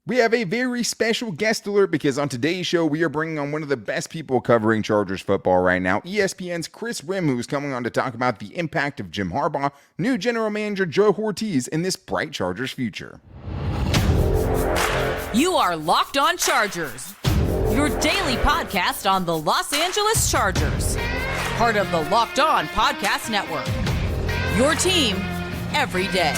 We have a very special guest alert because on today's show, we are bringing on one of the best people covering Chargers football right now, ESPN's Kris Rhim, who's coming on to talk about the impact of Jim Harbaugh, new general manager Joe Hortiz, and this bright Chargers future. You are Locked On Chargers, your daily podcast on the Los Angeles Chargers, part of the Locked On Podcast Network, your team every day.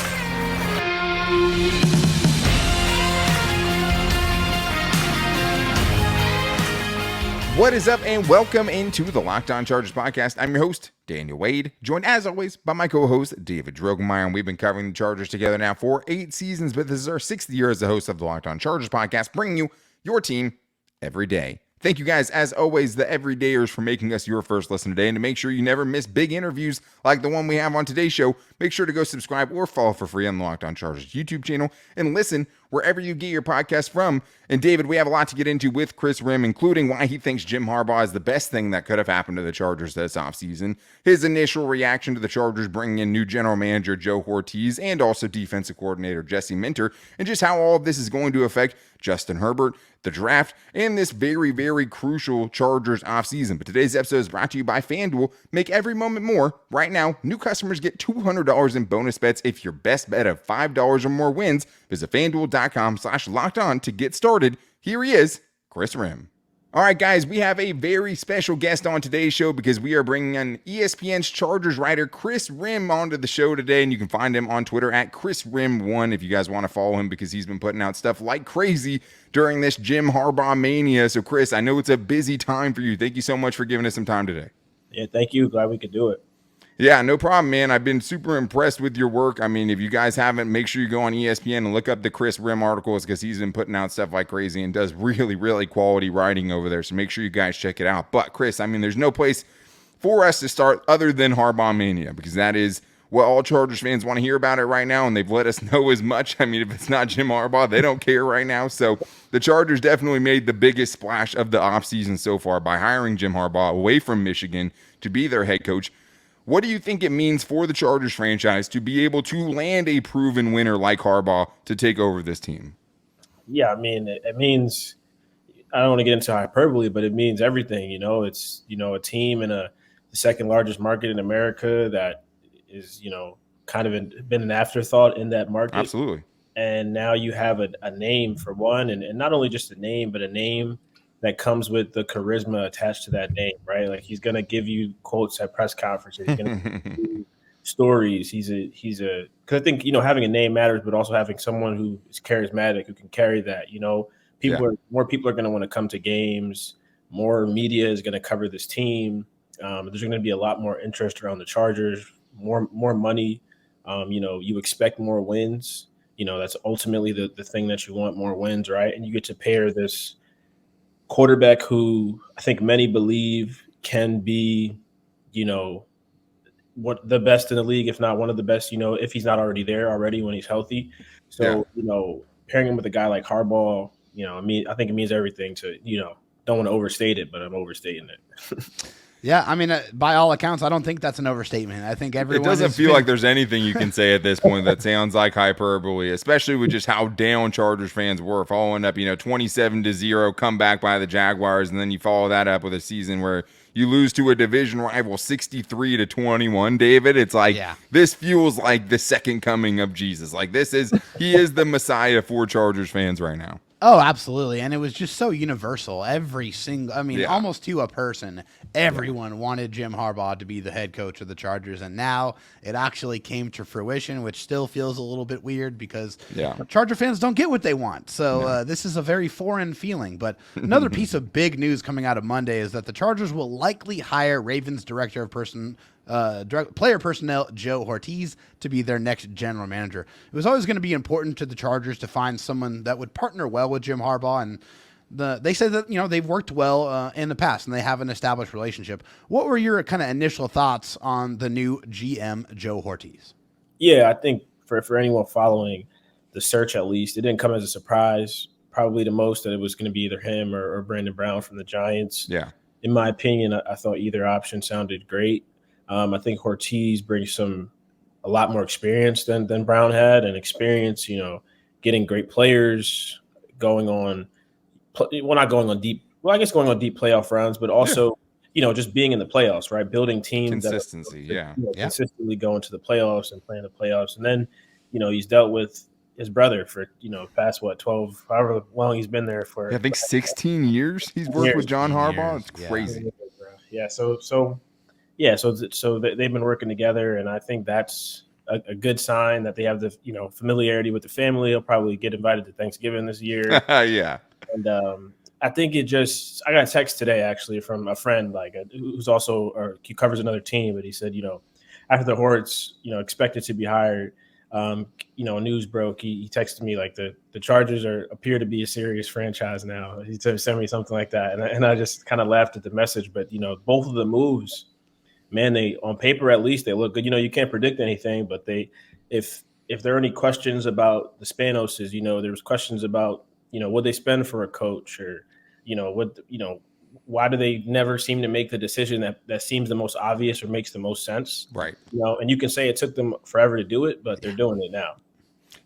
What is up, and welcome into the Locked On Chargers podcast. I'm your host, Daniel Wade, joined as always by my co-host, David Drogemeyer, and we've been covering the Chargers together now for 8 seasons, but this is our 6th year as the host of the Locked On Chargers podcast, bringing you your team every day. Thank you guys, as always, the everydayers, for making us your first listen today. And to make sure you never miss big interviews like the one we have on today's show, make sure to go subscribe or follow for free on the Locked On Chargers YouTube channel and listen wherever you get your podcast from. And David, we have a lot to get into with Kris Rhim, including why he thinks Jim Harbaugh is the best thing that could have happened to the Chargers this offseason, his initial reaction to the Chargers bringing in new general manager Joe Hortiz and also defensive coordinator Jesse Minter, and just how all of this is going to affect Justin Herbert, the draft, and this very, very crucial Chargers offseason. But today's episode is brought to you by FanDuel. Make every moment more. Right now, new customers get $200 in bonus bets if your best bet of $5 or more wins. Visit FanDuel.com/lockedon to get started. Here he is, Kris Rhim. All right, guys, we have a very special guest on today's show because we are bringing in ESPN's Chargers writer Kris Rhim onto the show today, and you can find him on Twitter at KrisRhim1 if you guys want to follow him because he's been putting out stuff like crazy during this Jim Harbaugh Mania. So, Kris, I know it's a busy time for you. Thank you so much for giving us some time today. Yeah, thank you. Glad we could do it. Yeah, no problem, man. I've been super impressed with your work. I mean, if you guys haven't, make sure you go on ESPN and look up the Kris Rhim articles because he's been putting out stuff like crazy and does really, really quality writing over there. So make sure you guys check it out. But, Kris, I mean, there's no place for us to start other than Harbaugh Mania because that is what all Chargers fans want to hear about it right now, and they've let us know as much. I mean, if it's not Jim Harbaugh, they don't care right now. So the Chargers definitely made the biggest splash of the offseason so far by hiring Jim Harbaugh away from Michigan to be their head coach. What do you think it means for the Chargers franchise to be able to land a proven winner like Harbaugh to take over this team? Yeah, I mean, it means – I don't want to get into hyperbole, but it means everything. You know, it's, a team in the second largest market in America that is, kind of been an afterthought in that market. Absolutely. And now you have a name for one, and not only just a name, but a name that comes with the charisma attached to that name, right? Like he's going to give you quotes at press conferences. He's going to give you stories. He's a, because I think, having a name matters, but also having someone who is charismatic, who can carry that, more people are going to want to come to games. More media is going to cover this team. There's going to be a lot more interest around the Chargers, more money. You expect more wins. That's ultimately the thing that you want, more wins, right? And you get to pair this quarterback who I think many believe can be, what the best in the league, if not one of the best, if he's not already there already when he's healthy. So, pairing him with a guy like Harbaugh, I think it means everything to, don't want to overstate it, but I'm overstating it. Yeah, I mean, by all accounts, I don't think that's an overstatement. I think everyone. It doesn't feel like there's anything you can say at this point that sounds like hyperbole, especially with just how down Chargers fans were following up, 27-0 comeback by the Jaguars, and then you follow that up with a season where you lose to a division rival 63-21. David, it's like This feels like the second coming of Jesus. Like he is the Messiah for Chargers fans right now. Oh, absolutely. And it was just so universal. Almost to a person, everyone wanted Jim Harbaugh to be the head coach of the Chargers. And now it actually came to fruition, which still feels a little bit weird because Charger fans don't get what they want. So this is a very foreign feeling. But another piece of big news coming out of Monday is that the Chargers will likely hire Ravens director of player personnel Joe Hortiz to be their next general manager. It was always going to be important to the Chargers to find someone that would partner well with Jim Harbaugh, and they said that they've worked well in the past and they have an established relationship. What were your kind of initial thoughts on the new GM Joe Hortiz? Yeah, I think for anyone following the search, at least, it didn't come as a surprise. Probably the most that it was going to be either him or Brandon Brown from the Giants. Yeah, in my opinion, I thought either option sounded great. I think Hortiz brings a lot more experience than Brown had, and experience, getting great players, going on, not going on deep. Well, I guess going on deep playoff runs, but also just being in the playoffs, right? Building teams consistency, consistently going to the playoffs and playing the playoffs, and then he's dealt with his brother for past 12, however long he's been there for. I think 16 years he's worked with John Harbaugh. It's crazy. Yeah. So they've been working together, and I think that's a good sign that they have the familiarity with the family. He'll probably get invited to Thanksgiving this year. Yeah. And I think I got a text today actually from a friend who's also he covers another team, but he said after the Hortz expected to be hired. News broke. He texted me like the Chargers appear to be a serious franchise now. He sent me something like that, and I just kind of laughed at the message. But both of the moves, man, they on paper at least they look good. You can't predict anything, but if there are any questions about the Spanoses, there was questions about what they spend for a coach, or why do they never seem to make the decision that seems the most obvious or makes the most sense? Right. And you can say it took them forever to do it, but they're doing it now.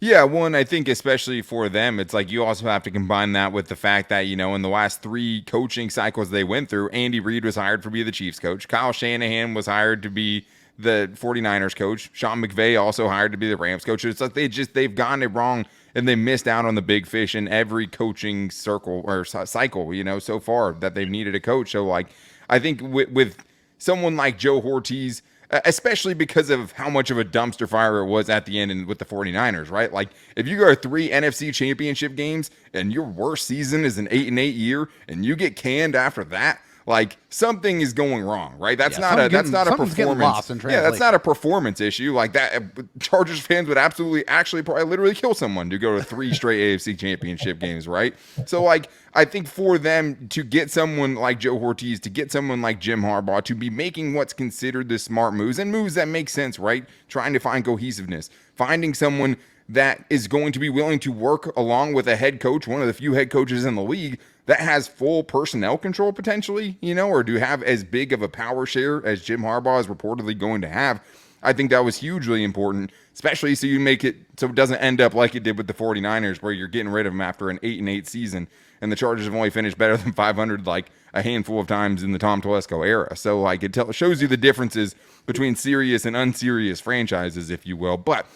Yeah, one, I think especially for them, it's like you also have to combine that with the fact that, in the last 3 coaching cycles they went through, Andy Reid was hired to be the Chiefs coach. Kyle Shanahan was hired to be the 49ers coach. Sean McVay also hired to be the Rams coach. It's like they've gotten it wrong, and they missed out on the big fish in every coaching circle or cycle, so far that they've needed a coach. So, I think with someone like Joe Hortiz, especially because of how much of a dumpster fire it was at the end and with the 49ers, right? Like, if you go to 3 NFC championship games and your worst season is an 8-8 year and you get canned after that, like, something is going wrong, right? That's not a performance. That's not a performance issue. Like that, Chargers fans would actually probably literally kill someone to go to 3 straight AFC championship games, right? So, I think for them to get someone like Joe Hortiz, to get someone like Jim Harbaugh, to be making what's considered the smart moves and moves that make sense, right? Trying to find cohesiveness, finding someone that is going to be willing to work along with a head coach, one of the few head coaches in the league that has full personnel control potentially, or do have as big of a power share as Jim Harbaugh is reportedly going to have. I think that was hugely important, especially so you make it so it doesn't end up like it did with the 49ers, where you're getting rid of them after an 8-8 season, and the Chargers have only finished better than 500 a handful of times in the Tom Telesco era. So it shows you the differences between serious and unserious franchises, if you will. But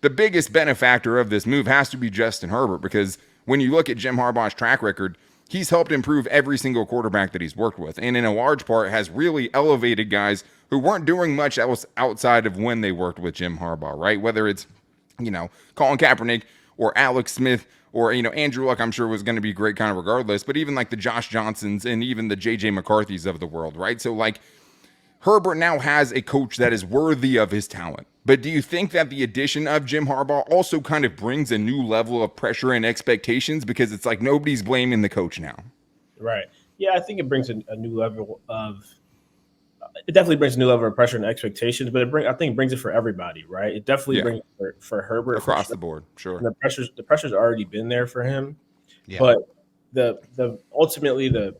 the biggest benefactor of this move has to be Justin Herbert, because when you look at Jim Harbaugh's track record, he's helped improve every single quarterback that he's worked with, and in a large part has really elevated guys who weren't doing much else outside of when they worked with Jim Harbaugh, right? Whether it's, Colin Kaepernick or Alex Smith or, Andrew Luck, I'm sure was going to be great kind of regardless, but even the Josh Johnsons and even the J.J. McCarthys of the world, right? So, Herbert now has a coach that is worthy of his talent. But do you think that the addition of Jim Harbaugh also kind of brings a new level of pressure and expectations, because it's nobody's blaming the coach now? Right. Yeah, I think it brings a new level of – it definitely brings a new level of pressure and expectations, but I think it brings it for everybody, right? It definitely brings it for Herbert. Across the board, sure. And the pressure's already been there for him. Yeah. But ultimately the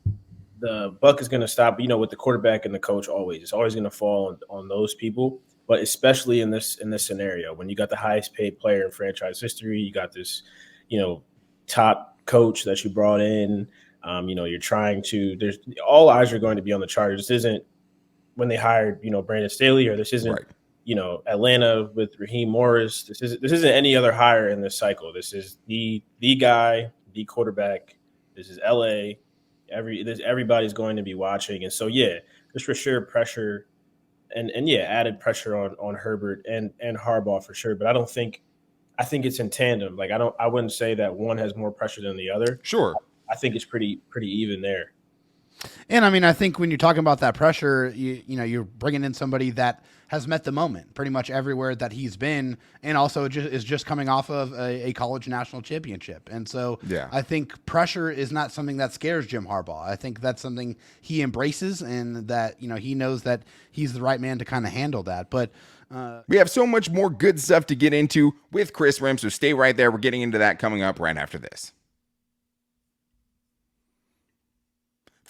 buck is going to stop, with the quarterback and the coach always. It's always going to fall on those people. But especially in this scenario, when you got the highest paid player in franchise history, you got this, top coach that you brought in. You're trying to. There's all eyes are going to be on the Chargers. This isn't when they hired, Brandon Staley, or this isn't, Atlanta with Raheem Morris. This isn't any other hire in this cycle. This is the guy, the quarterback. This is LA. Everybody's going to be watching, and so there's for sure pressure. And added pressure on Herbert and Harbaugh for sure. But I think it's in tandem. I wouldn't say that one has more pressure than the other. Sure. I think it's pretty even there. And I think when you're talking about that pressure, you're bringing in somebody that has met the moment pretty much everywhere that he's been, and also is just coming off of a college national championship. And so I think pressure is not something that scares Jim Harbaugh. I think that's something he embraces, and that, he knows that he's the right man to kind of handle that. But we have so much more good stuff to get into with Kris Rhim, so stay right there. We're getting into that coming up right after this.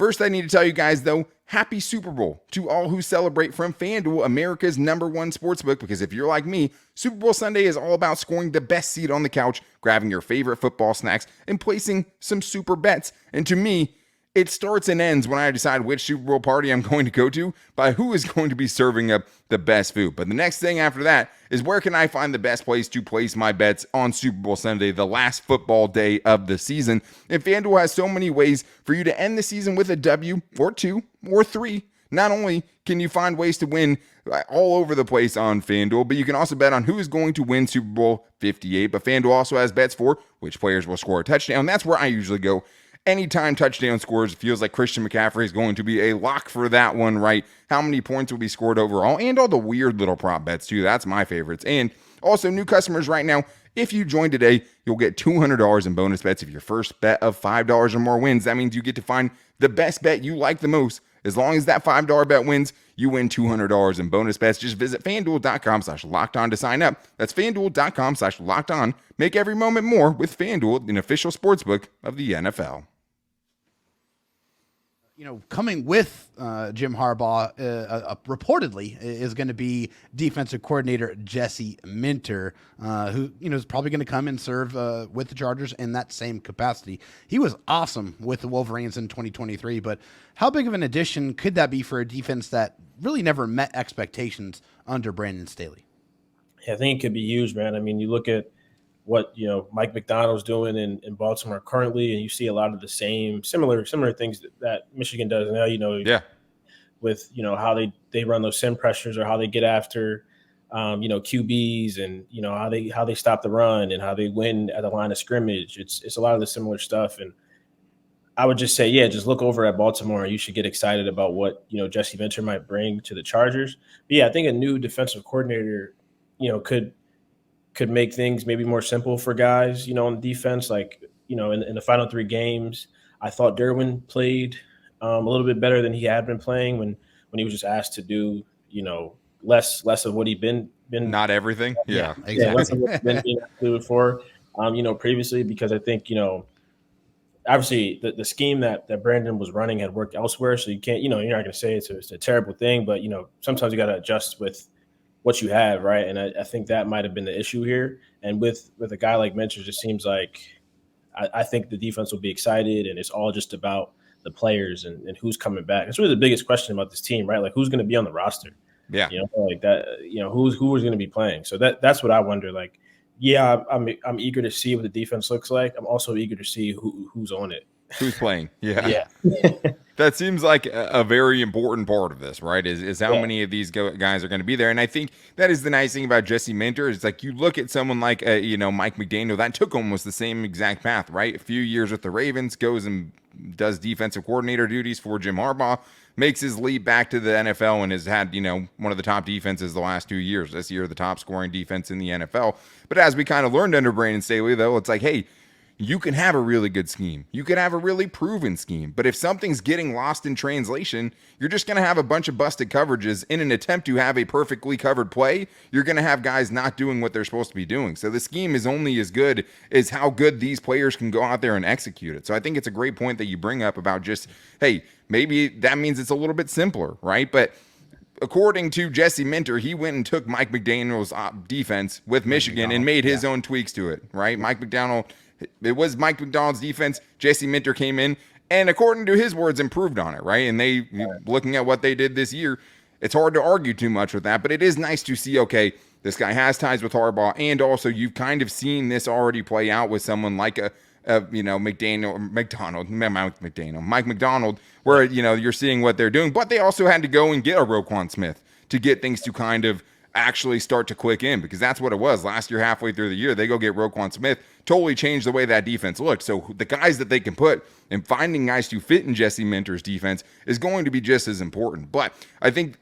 First, I need to tell you guys, though, happy Super Bowl to all who celebrate from FanDuel, America's #1 sportsbook, because if you're like me, Super Bowl Sunday is all about scoring the best seat on the couch, grabbing your favorite football snacks, and placing some super bets. And to me, it starts and ends when I decide which Super Bowl party I'm going to go to by who is going to be serving up the best food. But the next thing after that is where can I find the best place to place my bets on Super Bowl Sunday, the last football day of the season. And FanDuel has so many ways for you to end the season with a W or 2 or 3. Not only can you find ways to win all over the place on FanDuel, but you can also bet on who is going to win Super Bowl 58. But FanDuel also has bets for which players will score a touchdown. That's where I usually go. Anytime touchdown scores, it feels like Christian McCaffrey is going to be a lock for that one, right? How many points will be scored overall, and all the weird little prop bets too. That's my favorites. And also new customers right now, if you join today, you'll get $200 in bonus bets if your first bet of $5 or more wins. That means you get to find the best bet you like the most. As long as that $5 bet wins, you win $200 in bonus bets. Just visit FanDuel.com/lockedon to sign up. That's FanDuel.com/lockedon. Make every moment more with FanDuel, an official sportsbook of the NFL. Coming with Jim Harbaugh, reportedly is going to be defensive coordinator Jesse Minter, who is probably going to come and serve with the Chargers in that same capacity. He was awesome with the Wolverines in 2023, but how big of an addition could that be for a defense that really never met expectations under Brandon Staley? Yeah, I think it could be huge, man. I mean, you look at what Mike Macdonald's doing in Baltimore currently, and you see a lot of the similar things that Michigan does now. With how they run those sim pressures, or how they get after QBs, and how they stop the run, and how they win at the line of scrimmage. It's a lot of the similar stuff, and I would just say, just look over at Baltimore. You should get excited about what Jesse Minter might bring to the Chargers. But I think a new defensive coordinator could make things maybe more simple for guys, on defense. Like, in the final 3 games, I thought Derwin played a little bit better than he had been playing when he was just asked to do, less of what he'd been. Not everything. Yeah, exactly. Yeah, less of what he'd been being included for, previously, because I think, obviously the scheme that Brandon was running had worked elsewhere. So you can't, you're not going to say it's a terrible thing, but, sometimes you got to adjust with what you have, right? And I think that might have been the issue here. And with a guy like Minter, it just seems like I think the defense will be excited, and it's all just about the players and who's coming back. It's really the biggest question about this team, right? Like, who's going to be on the roster? Yeah, like that. Who is going to be playing? So that's what I wonder. Like, I'm eager to see what the defense looks like. I'm also eager to see who's on it. Who's playing? Yeah. Yeah. That seems like a very important part of this, right? Is how many of these guys are going to be there. And I think that is the nice thing about Jesse Minter is like you look at someone like, Mike McDaniel, that took almost the same exact path, right? A few years with the Ravens, goes and does defensive coordinator duties for Jim Harbaugh, makes his leap back to the NFL, and has had, one of the top defenses the last 2 years. This year, the top scoring defense in the NFL. But as we kind of learned under Brandon Staley, though, it's like, hey, you can have a really good scheme. You can have a really proven scheme. But if something's getting lost in translation, you're just going to have a bunch of busted coverages in an attempt to have a perfectly covered play. You're going to have guys not doing what they're supposed to be doing. So the scheme is only as good as how good these players can go out there and execute it. So I think it's a great point that you bring up about just, hey, maybe that means it's a little bit simpler, right? But according to Jesse Minter, he went and took Mike McDaniel's defense with Michigan and made his own tweaks to it, right? It was Mike McDonald's defense. Jesse Minter came in and, according to his words, improved on it, right? And looking at what they did this year, it's hard to argue too much with that, but it is nice to see, okay, this guy has ties with Harbaugh, and also you've kind of seen this already play out with someone like Mike McDonald, where, you're seeing what they're doing, but they also had to go and get a Roquan Smith to get things to kind of actually start to click in, because that's what it was last year. Halfway through the year, they go get Roquan Smith, totally changed the way that defense looked. So the guys that they can put and finding guys to fit in Jesse Minter's defense is going to be just as important. But I think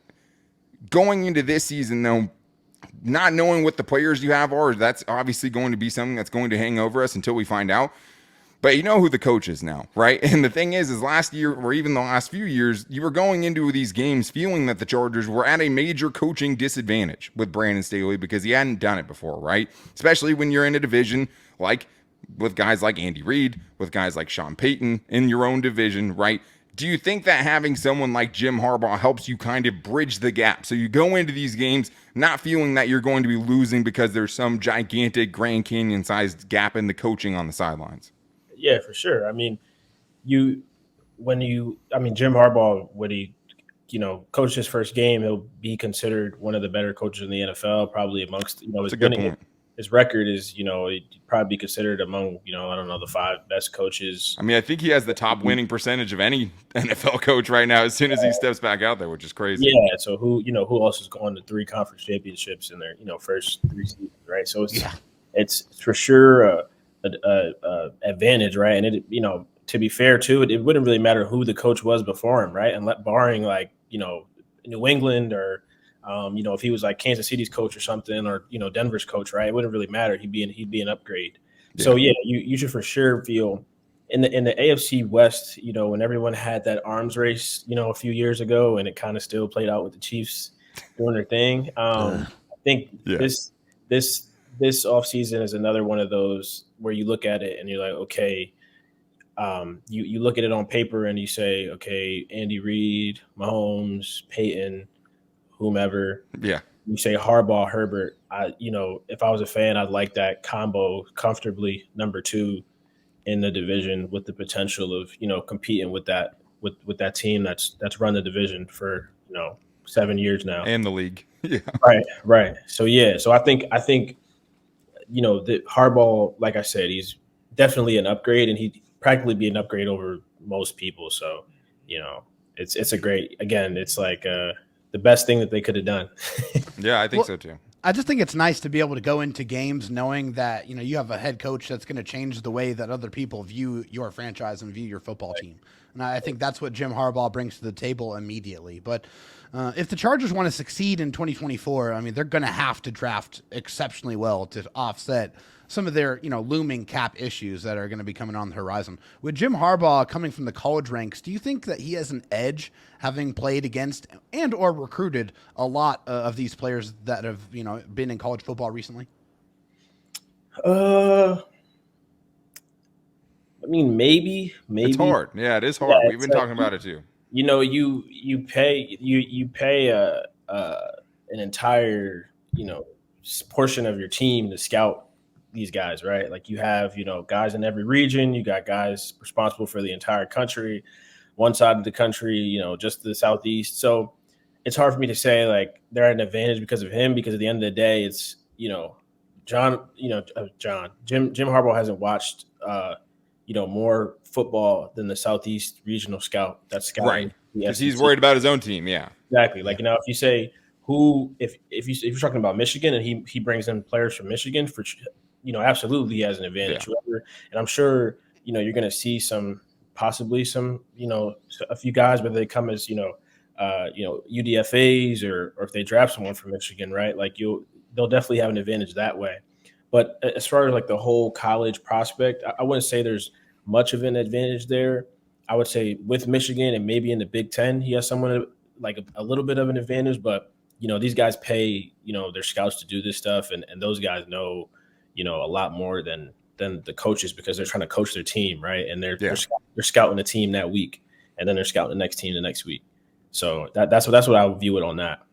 going into this season, though, not knowing what the players you have are, that's obviously going to be something that's going to hang over us until we find out. But you know who the coach is now, right? And the thing is last year, or even the last few years, you were going into these games feeling that the Chargers were at a major coaching disadvantage with Brandon Staley because he hadn't done it before, right? Especially when you're in a division like with guys like Andy Reid, with guys like Sean Payton in your own division, right? do you think that having someone like Jim Harbaugh helps you kind of bridge the gap? So you go into these games not feeling that you're going to be losing because there's some gigantic Grand Canyon-sized gap in the coaching on the sidelines. Yeah, for sure. I mean, Jim Harbaugh, when he, coached his first game, he'll be considered one of the better coaches in the NFL, probably amongst, That's a good point. His record is, he'd probably be considered among, I don't know, the 5 best coaches. I mean, I think he has the top winning percentage of any NFL coach right now as soon as he steps back out there, which is crazy. Yeah. So who else has gone to 3 conference championships in their, first 3 seasons, right? So it's for sure a advantage, right? And it, to be fair too, it wouldn't really matter who the coach was before him, right? And barring like, New England or, if he was like Kansas City's coach or something, or Denver's coach, right? It wouldn't really matter. He'd be an upgrade. Yeah. So yeah, you should for sure feel in the AFC West. When everyone had that arms race, a few years ago, and it kind of still played out with the Chiefs doing their thing. I think this offseason is another one of those where you look at it and you're like, okay, you look at it on paper and you say, okay, Andy Reid, Mahomes, Peyton, whomever. Yeah. You say Harbaugh, Herbert. If I was a fan, I'd like that combo comfortably number 2 in the division with the potential of, competing with that team that's run the division for, 7 years now. And the league. Yeah. Right. So I think the Harbaugh, like I said, he's definitely an upgrade, and he'd practically be an upgrade over most people. So, it's a great, again, it's like the best thing that they could have done. Yeah, I think so too. I just think it's nice to be able to go into games knowing that, you have a head coach that's going to change the way that other people view your franchise and view your football team. And I think that's what Jim Harbaugh brings to the table immediately. But if the Chargers want to succeed in 2024, I mean, they're going to have to draft exceptionally well to offset some of their, looming cap issues that are going to be coming on the horizon. With Jim Harbaugh coming from the college ranks, do you think that he has an edge, having played against and or recruited a lot of these players that have, been in college football recently? I mean, maybe. It's hard. Yeah, it is hard. Yeah, we've been talking about it too. You pay an entire, portion of your team to scout these guys, right? Like you have, guys in every region. You got guys responsible for the entire country, one side of the country, just the Southeast. So it's hard for me to say like they're at an advantage because of him, because at the end of the day, it's, Jim Harbaugh hasn't watched, more football than the Southeast regional scout that's scouting. Right. Because he's worried about his own team. Yeah, exactly. Like, if you say if you're talking about Michigan and he brings in players from Michigan, for absolutely he has an advantage. Yeah. And I'm sure, you're going to see possibly some, a few guys, whether they come as, UDFAs or if they draft someone from Michigan, right? Like they'll definitely have an advantage that way. But as far as like the whole college prospect, I wouldn't say there's much of an advantage there. I would say with Michigan and maybe in the Big Ten, he has someone like a little bit of an advantage, but these guys pay, their scouts to do this stuff. And those guys know, a lot more than the coaches, because they're trying to coach their team. Right. And they're scouting the team that week, and then they're scouting the next team the next week. So that's what I would view it on that.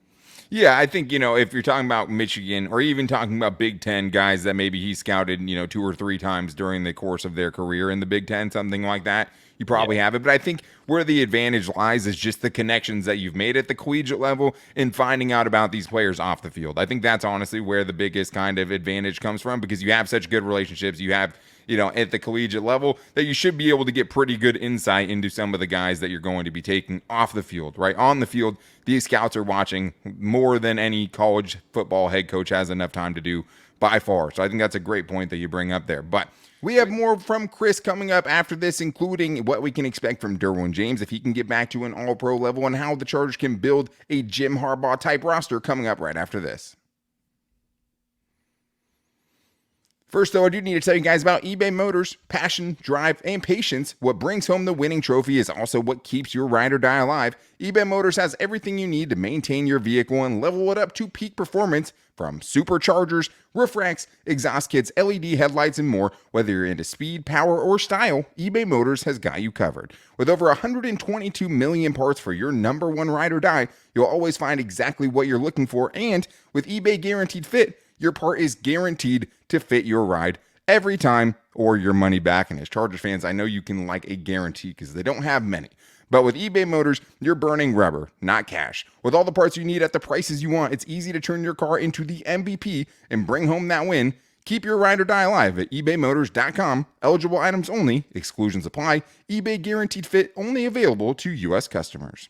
Yeah, I think, if you're talking about Michigan or even talking about Big Ten guys that maybe he scouted, 2 or 3 times during the course of their career in the Big Ten, something like that, you probably have it. But I think where the advantage lies is just the connections that you've made at the collegiate level in finding out about these players off the field. I think that's honestly where the biggest kind of advantage comes from, because you have such good relationships. You have, at the collegiate level, that you should be able to get pretty good insight into some of the guys that you're going to be taking off the field, right? On the field, these scouts are watching more than any college football head coach has enough time to do by far. So I think that's a great point that you bring up there. But we have more from Kris coming up after this, including what we can expect from Derwin James if he can get back to an all-pro level, and how the Chargers can build a Jim Harbaugh type roster, coming up right after this. First, though, I do need to tell you guys about eBay Motors. Passion, drive, and patience. What brings home the winning trophy is also what keeps your ride or die alive. eBay Motors has everything you need to maintain your vehicle and level it up to peak performance, from superchargers, roof racks, exhaust kits, LED headlights, and more. Whether you're into speed, power, or style, eBay Motors has got you covered. With over 122 million parts for your number one ride or die, you'll always find exactly what you're looking for. And with eBay Guaranteed Fit, your part is guaranteed to fit your ride every time, or your money back. And as Chargers fans, I know you can like a guarantee because they don't have many. But with eBay Motors, you're burning rubber, not cash. With all the parts you need at the prices you want, it's easy to turn your car into the MVP and bring home that win. Keep your ride or die alive at ebaymotors.com. Eligible items only. Exclusions apply. eBay Guaranteed Fit only available to U.S. customers.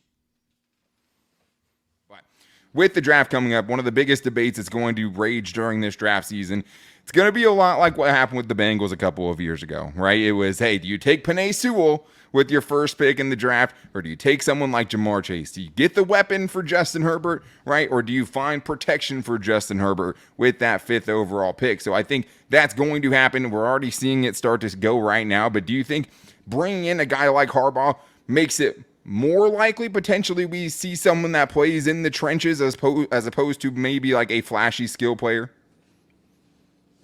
With the draft coming up, one of the biggest debates that's going to rage during this draft season, it's going to be a lot like what happened with the Bengals a couple of years ago, right? It was, hey, do you take Penei Sewell with your first pick in the draft, or do you take someone like Ja'Marr Chase? Do you get the weapon for Justin Herbert, right? Or do you find protection for Justin Herbert with that 5th overall pick? So I think that's going to happen. We're already seeing it start to go right now. But do you think bringing in a guy like Harbaugh makes it more likely potentially we see someone that plays in the trenches as opposed to maybe like a flashy skill player?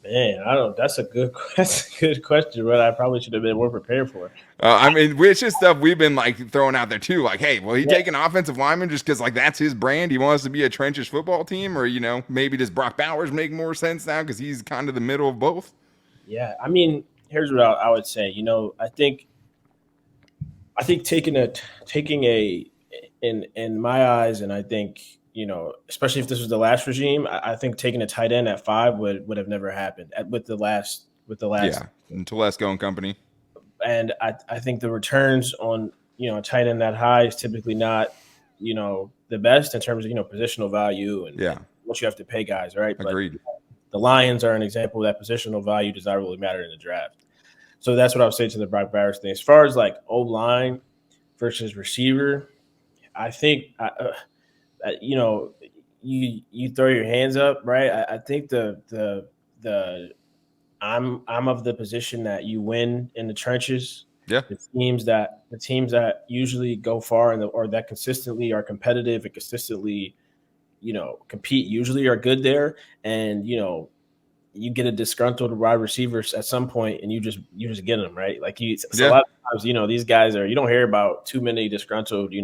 Man, I don't. That's a good question, but I probably should have been more prepared for it. I mean, which is stuff we've been like throwing out there too. Like, hey, will he take an offensive lineman just because like that's his brand? He wants to be a trenches football team, or maybe does Brock Bowers make more sense now because he's kind of the middle of both? Yeah, I mean, here's what I would say. I think taking in my eyes, and I think especially if this was the last regime, I think taking a tight end at 5 would have never happened with the last and Telesco and company. And I think the returns on a tight end that high is typically not the best in terms of positional value and what you have to pay guys, right? Agreed. But the Lions are an example of that positional value does not really matter in the draft. So that's what I would say to the Brock Bowers thing. As far as like O-line versus receiver, I think you throw your hands up, right? I think I'm of the position that you win in the trenches. Yeah. The teams that usually go far or that consistently are competitive and consistently, compete usually are good there. And you get a disgruntled wide receiver at some point, and you just get them, right. Like a lot of times, these guys are. You don't hear about too many disgruntled,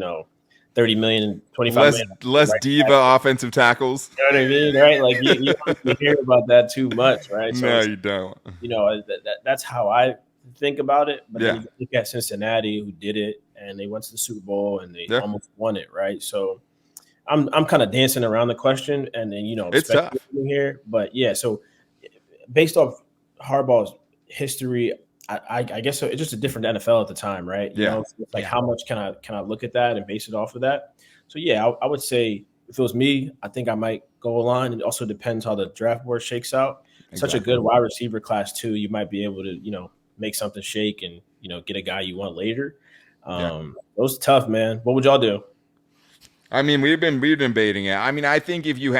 30 million, 25 million. Less diva offensive tackles. You know what I mean, right? Like you don't hear about that too much, right? So no, you don't. That's how I think about it. But then you look at Cincinnati, who did it, and they went to the Super Bowl and they almost won it, right? So I'm kind of dancing around the question, and then it's tough here, but yeah. So based off Harbaugh's history, I guess so. It's just a different NFL at the time, right? It's like how much can I look at that and base it off of that? So yeah, I would say if it was me, I think I might go a line. It also depends how the draft board shakes out. Exactly. Such a good wide receiver class too. You might be able to make something shake and get a guy you want later. Those tough, man. What would y'all do? I mean, we've been debating it. I mean, I think if you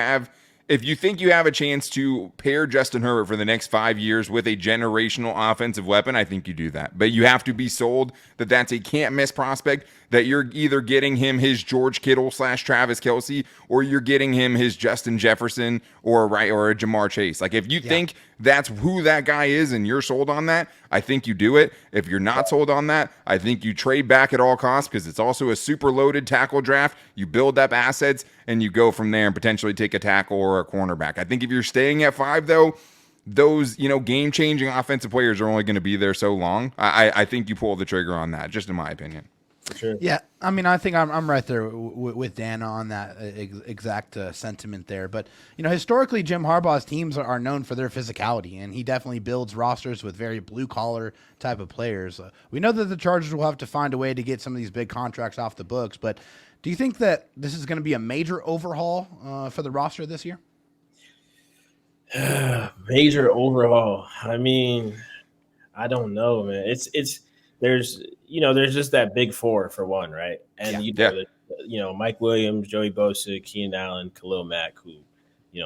think you have a chance to pair Justin Herbert for the next 5 years with a generational offensive weapon, I think you do that. But you have to be sold that that's a can't-miss prospect, that you're either getting him his George Kittle / Travis Kelce, or you're getting him his Justin Jefferson or a Ja'Marr Chase. Like, if you think that's who that guy is and you're sold on that, I think you do it. If you're not sold on that, I think you trade back at all costs because it's also a super loaded tackle draft. You build up assets and you go from there and potentially take a tackle or a cornerback. I think if you're staying at 5, though, those game-changing offensive players are only going to be there so long. I think you pull the trigger on that, just in my opinion. For sure. Yeah, I mean, I think I'm right there with Dan on that exact sentiment there. But historically, Jim Harbaugh's teams are known for their physicality, and he definitely builds rosters with very blue-collar type of players. We know that the Chargers will have to find a way to get some of these big contracts off the books, but do you think that this is going to be a major overhaul for the roster this year? Major overhaul. I mean, I don't know, man. There's just that big 4 for one, right? And Mike Williams, Joey Bosa, Keenan Allen, Khalil Mack, who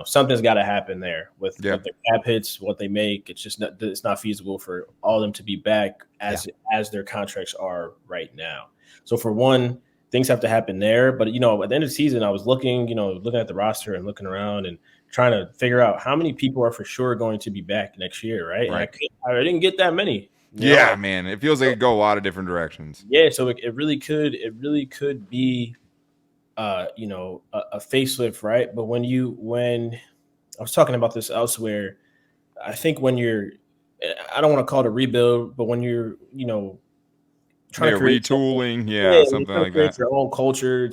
something's got to happen there with Yeah. the cap hits, what they make. It's not feasible for all of them to be back as their contracts are right now. So for one, things have to happen there. But, at the end of the season, I was looking at the roster and looking around and trying to figure out how many people are for sure going to be back next year, right? And I didn't get that many. Yeah, man. It feels like it go a lot of different directions. Yeah, so it really could be a facelift, right? But when I was talking about this elsewhere, I think I don't want to call it a rebuild, but when you're, trying to create retooling, something like that. Your own culture,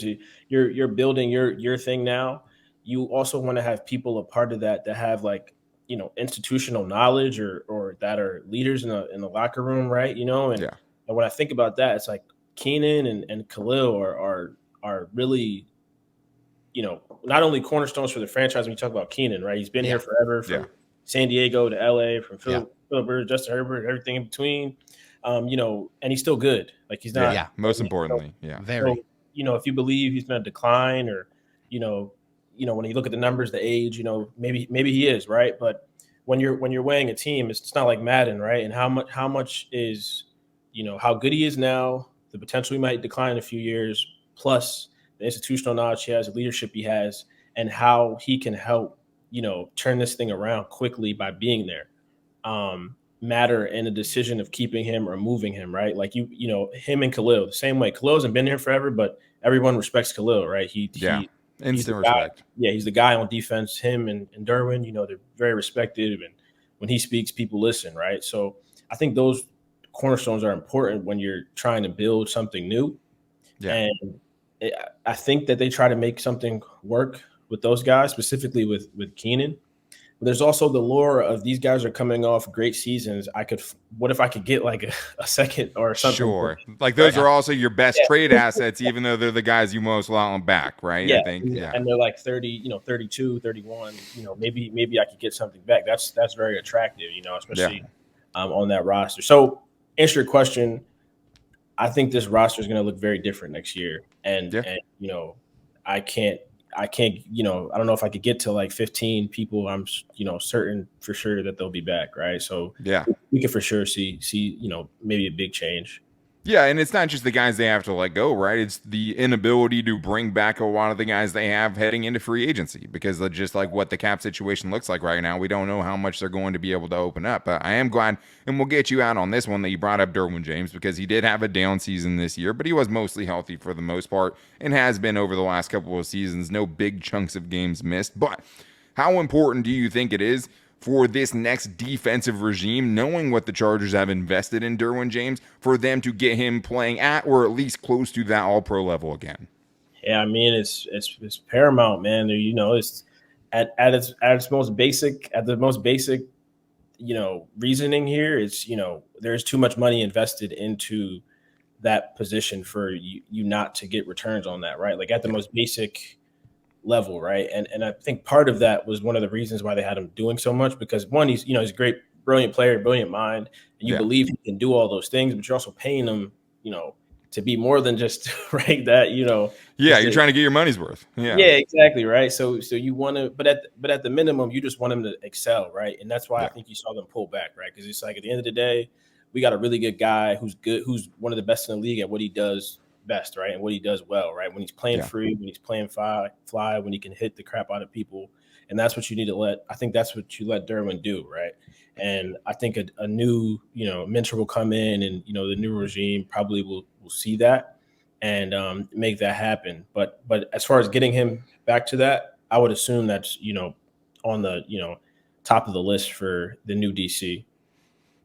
you're building your thing now. You also want to have people a part of that have like, institutional knowledge or that are leaders in the locker room, right? And when I think about that, it's like Keenan and Khalil are really, not only cornerstones for the franchise. When you talk about Keenan, right? He's been here forever, from San Diego to LA, from Philip, Justin Herbert, everything in between. And he's still good. Like he's not. Most importantly, very. So, if you believe he's going to decline, or when you look at the numbers, the age, maybe he is, right. But when you're weighing a team, it's not like Madden, right? And how much is, how good he is now, the potential he might decline in a few years, plus the institutional knowledge he has, the leadership he has, and how he can help, turn this thing around quickly by being there. Matter in a decision of keeping him or moving him, right? Like him and Khalil, the same way. Khalil hasn't been here forever, but everyone respects Khalil, right? Instant respect. He's the guy on defense. Him and Derwin, they're very respected, and when he speaks, people listen, right? So I think those cornerstones are important when you're trying to build something new. Yeah. And I think that they try to make something work with those guys, specifically with Keenan. But there's also the lure of these guys are coming off great seasons. What if I could get like a second or something? Sure. Like those are also your best trade assets, even though they're the guys you most want back, right? Yeah. I think. Yeah. And they're like 30, 32, 31, maybe I could get something back. That's very attractive, especially on that roster. So answer your question. I think this roster is going to look very different next year. And I can't, I don't know if I could get to like 15 people. I'm, certain for sure that they'll be back. Right. So we could for sure see, maybe a big change. Yeah, and it's not just the guys they have to let go, right? It's the inability to bring back a lot of the guys they have heading into free agency, because of just like what the cap situation looks like right now. We don't know how much they're going to be able to open up. But I am glad, and we'll get you out on this one, that you brought up Derwin James, because he did have a down season this year, but he was mostly healthy for the most part and has been over the last couple of seasons. No big chunks of games missed. But how important do you think it is for this next defensive regime, knowing what the Chargers have invested in Derwin James, for them to get him playing at or at least close to that All-Pro level again? Yeah, I mean, it's paramount, man. It's at its most basic, reasoning here. It's there's too much money invested into that position for you not to get returns on that, right? Like at the most basic level, right? And I think part of that was one of the reasons why they had him doing so much, because one, he's a great, brilliant player, brilliant mind, and you believe he can do all those things, but you're also paying him, to be more than just right that, you're trying to get your money's worth. Yeah, exactly, right. So you want to, but at the minimum, you just want him to excel, right? And that's why I think you saw them pull back, right? Because it's like at the end of the day, we got a really good guy who's one of the best in the league at what he does best, right? And what he does well, right? When he's playing free, when he's playing fly, when he can hit the crap out of people. And that's what you need to I think that's what you let Derwin do, right? And I think a new, mentor will come in, and, the new regime probably will see that and make that happen. But as far as getting him back to that, I would assume that's, on the, top of the list for the new DC.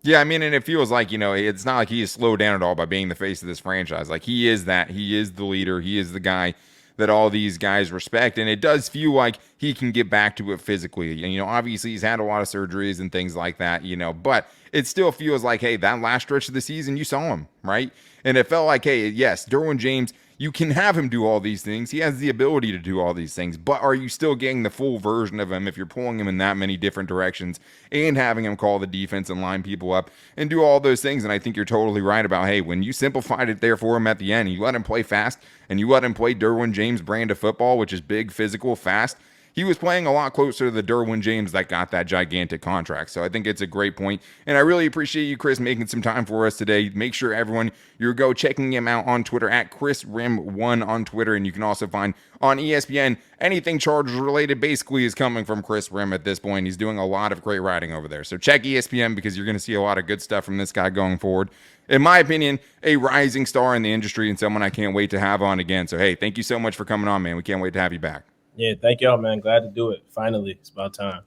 Yeah, I mean, and it feels like, it's not like he is slowed down at all by being the face of this franchise. Like, he is that. He is the leader. He is the guy that all these guys respect. And it does feel like he can get back to it physically. And, obviously he's had a lot of surgeries and things like that, but it still feels like, hey, that last stretch of the season, you saw him, right? And it felt like, hey, yes, Derwin James, you can have him do all these things. He has the ability to do all these things, but are you still getting the full version of him if you're pulling him in that many different directions and having him call the defense and line people up and do all those things? And I think you're totally right about, hey, when you simplified it there for him at the end, you let him play fast and you let him play Derwin James brand of football, which is big, physical, fast. he was playing a lot closer to the Derwin James that got that gigantic contract. So I think it's a great point. And I really appreciate you, Kris, making some time for us today. Make sure everyone, you go checking him out on Twitter at Kris Rhim1 on Twitter. And you can also find on ESPN anything Chargers related basically is coming from Kris Rhim at this point. He's doing a lot of great writing over there. So check ESPN because you're going to see a lot of good stuff from this guy going forward. In my opinion, a rising star in the industry and someone I can't wait to have on again. So, hey, thank you so much for coming on, man. We can't wait to have you back. Yeah, thank y'all, man. Glad to do it. Finally, it's about time.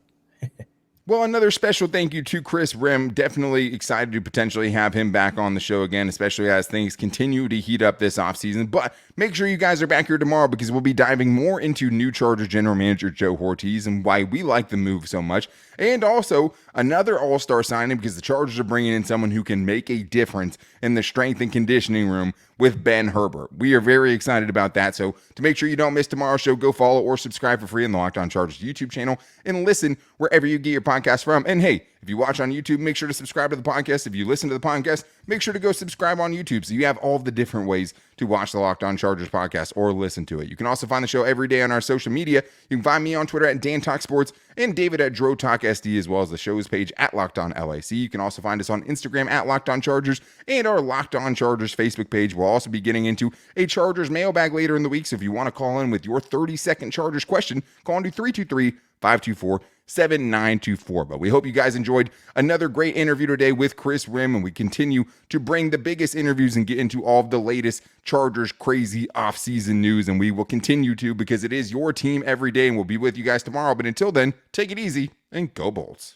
Well, another special thank you to Kris Rhim. Definitely excited to potentially have him back on the show again, especially as things continue to heat up this offseason. But make sure you guys are back here tomorrow because we'll be diving more into new Chargers general manager Joe Hortiz and why we like the move so much. And also another all-star signing because the Chargers are bringing in someone who can make a difference in the strength and conditioning room with Ben Herbert. We are very excited about that. So to make sure you don't miss tomorrow's show, go follow or subscribe for free on the Locked On Chargers YouTube channel and listen wherever you get your podcast from. And hey, if you watch on YouTube, make sure to subscribe to the podcast. If you listen to the podcast, make sure to go subscribe on YouTube so you have all the different ways to watch the Locked On Chargers podcast or listen to it. You can also find the show every day on our social media. You can find me on Twitter at Dan Talk Sports and David at Dro Talk SD, as well as the show's page at Locked On LAC. You can also find us on Instagram at Locked On Chargers and our Locked On Chargers Facebook page. We'll also be getting into a Chargers mailbag later in the week. So if you want to call in with your 30-second Chargers question, call into 323-524-7924. But we hope you guys enjoyed another great interview today with Kris Rhim, and we continue to bring the biggest interviews and get into all of the latest Chargers crazy offseason news, and we will continue to because it is your team every day, and we'll be with you guys tomorrow. But until then, take it easy and go Bolts.